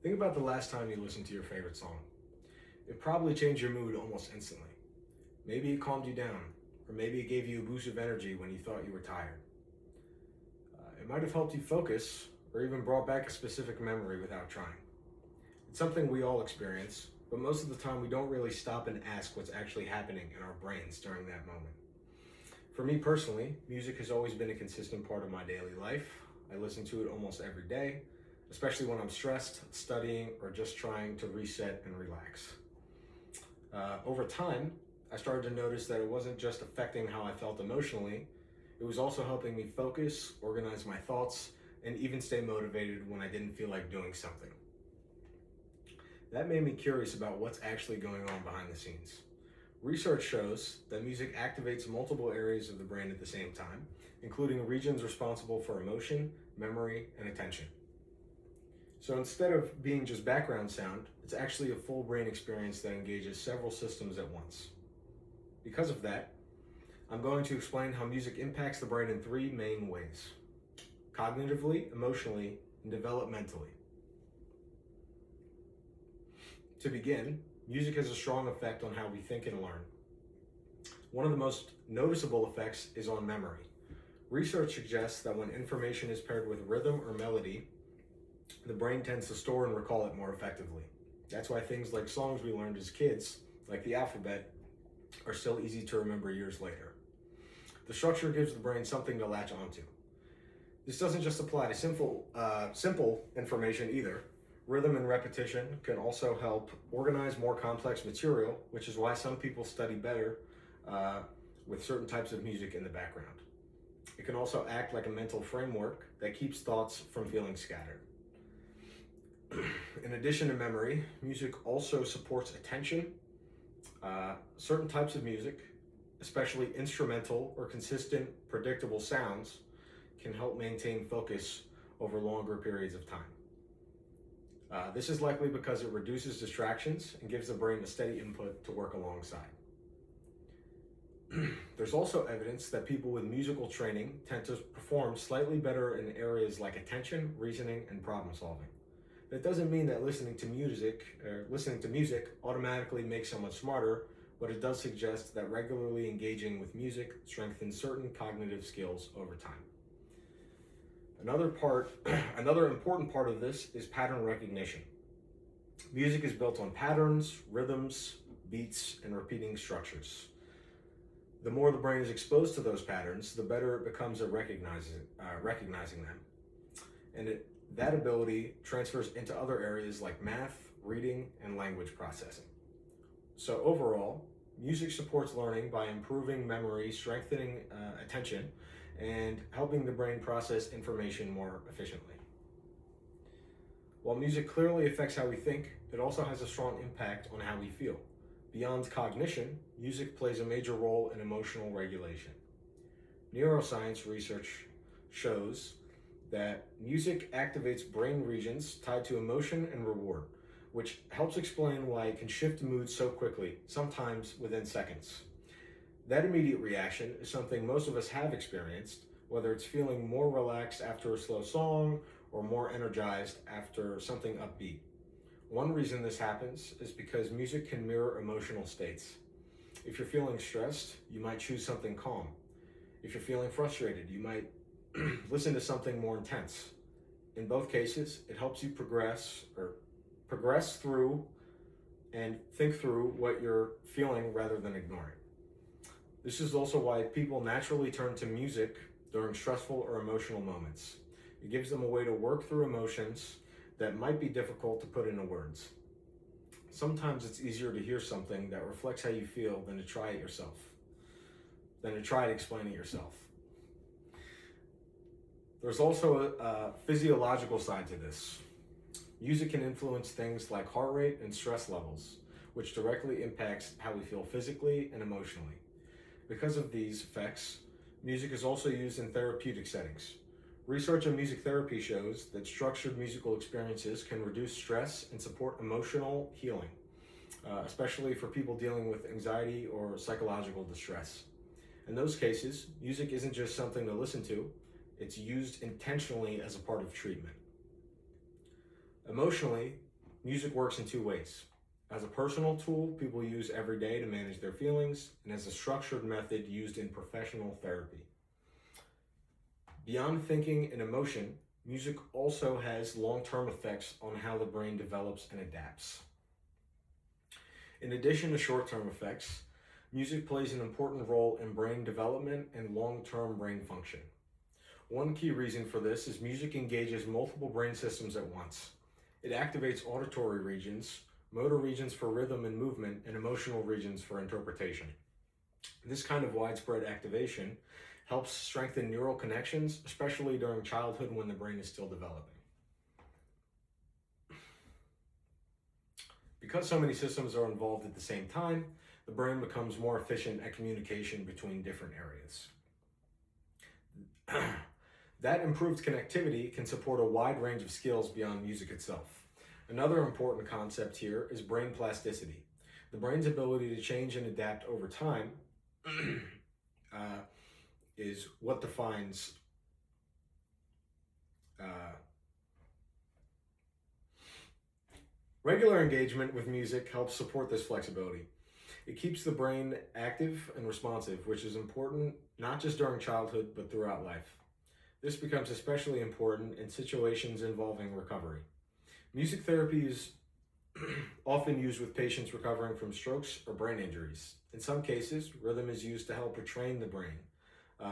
Think about the last time you listened to your favorite song. It probably changed your mood almost instantly. Maybe it calmed you down, or maybe it gave you a boost of energy when you thought you were tired. It might have helped you focus, or even brought back a specific memory without trying. It's something we all experience, but most of the time we don't really stop and ask what's actually happening in our brains during that moment. For me personally, music has always been a consistent part of my daily life. I listen to it almost every day, especially when I'm stressed, studying, or just trying to reset and relax. Over time, I started to notice that it wasn't just affecting how I felt emotionally, it was also helping me focus, organize my thoughts, and even stay motivated when I didn't feel like doing something. That made me curious about what's actually going on behind the scenes. Research shows that music activates multiple areas of the brain at the same time, including regions responsible for emotion, memory, and attention. So instead of being just background sound, it's actually a full brain experience that engages several systems at once. Because of that, I'm going to explain how music impacts the brain in three main ways: cognitively, emotionally, and developmentally. To begin, music has a strong effect on how we think and learn. One of the most noticeable effects is on memory. Research suggests that when information is paired with rhythm or melody, the brain tends to store and recall it more effectively. That's why things like songs we learned as kids, like the alphabet, are still easy to remember years later. The structure gives the brain something to latch onto. This doesn't just apply to simple information either. Rhythm and repetition can also help organize more complex material, which is why some people study better with certain types of music in the background. It can also act like a mental framework that keeps thoughts from feeling scattered. In addition to memory, music also supports attention. Certain types of music, especially instrumental or consistent, predictable sounds, can help maintain focus over longer periods of time. This is likely because it reduces distractions and gives the brain a steady input to work alongside. There's also evidence that people with musical training tend to perform slightly better in areas like attention, reasoning, and problem solving. That doesn't mean that listening to music automatically makes someone smarter, but it does suggest that regularly engaging with music strengthens certain cognitive skills over time. Another important part of this is pattern recognition. Music is built on patterns, rhythms, beats, and repeating structures. The more the brain is exposed to those patterns, the better it becomes at recognizing them. And that ability transfers into other areas like math, reading, and language processing. So overall, music supports learning by improving memory, strengthening attention, and helping the brain process information more efficiently. While music clearly affects how we think, it also has a strong impact on how we feel. Beyond cognition, music plays a major role in emotional regulation. Neuroscience research shows that music activates brain regions tied to emotion and reward, which helps explain why it can shift moods so quickly, sometimes within seconds. That immediate reaction is something most of us have experienced, whether it's feeling more relaxed after a slow song or more energized after something upbeat. One reason this happens is because music can mirror emotional states. If you're feeling stressed, you might choose something calm. If you're feeling frustrated, you might listen to something more intense. In both cases, it helps you progress through and think through what you're feeling rather than ignore it. This is also why people naturally turn to music during stressful or emotional moments. It gives them a way to work through emotions that might be difficult to put into words. Sometimes it's easier to hear something that reflects how you feel than to try to explain it yourself. There's also a physiological side to this. Music can influence things like heart rate and stress levels, which directly impacts how we feel physically and emotionally. Because of these effects, music is also used in therapeutic settings. Research on music therapy shows that structured musical experiences can reduce stress and support emotional healing, especially for people dealing with anxiety or psychological distress. In those cases, music isn't just something to listen to, it's used intentionally as a part of treatment. Emotionally, music works in two ways. As a personal tool people use every day to manage their feelings, and as a structured method used in professional therapy. Beyond thinking and emotion, music also has long-term effects on how the brain develops and adapts. In addition to short-term effects, music plays an important role in brain development and long-term brain function. One key reason for this is music engages multiple brain systems at once. It activates auditory regions, motor regions for rhythm and movement, and emotional regions for interpretation. This kind of widespread activation helps strengthen neural connections, especially during childhood when the brain is still developing. Because so many systems are involved at the same time, the brain becomes more efficient at communication between different areas. That improved connectivity can support a wide range of skills beyond music itself. Another important concept here is brain plasticity. The brain's ability to change and adapt over time is what defines regular engagement with music helps support this flexibility. It keeps the brain active and responsive, which is important not just during childhood, but throughout life. This becomes especially important in situations involving recovery. Music therapy is often used with patients recovering from strokes or brain injuries. In some cases, rhythm is used to help retrain the brain,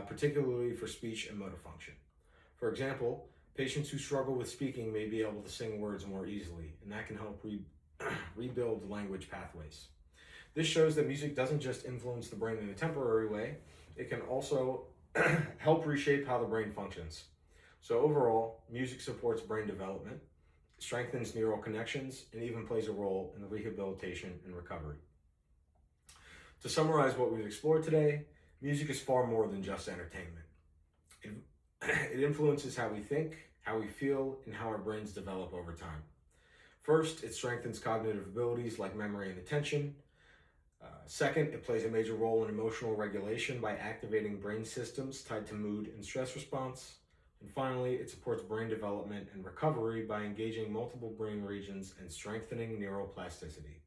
particularly for speech and motor function. For example, patients who struggle with speaking may be able to sing words more easily, and that can help rebuild language pathways. This shows that music doesn't just influence the brain in a temporary way, it can also help reshape how the brain functions. So overall, music supports brain development, strengthens neural connections, and even plays a role in the rehabilitation and recovery. To summarize what we've explored today, music is far more than just entertainment. It influences how we think, how we feel, and how our brains develop over time. First, it strengthens cognitive abilities like memory and attention. Second, it plays a major role in emotional regulation by activating brain systems tied to mood and stress response. And finally, it supports brain development and recovery by engaging multiple brain regions and strengthening neuroplasticity.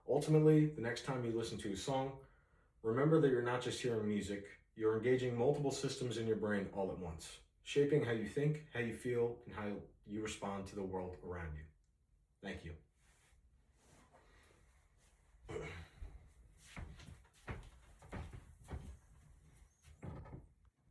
Ultimately, the next time you listen to a song, remember that you're not just hearing music, you're engaging multiple systems in your brain all at once, shaping how you think, how you feel, and how you respond to the world around you. Thank you.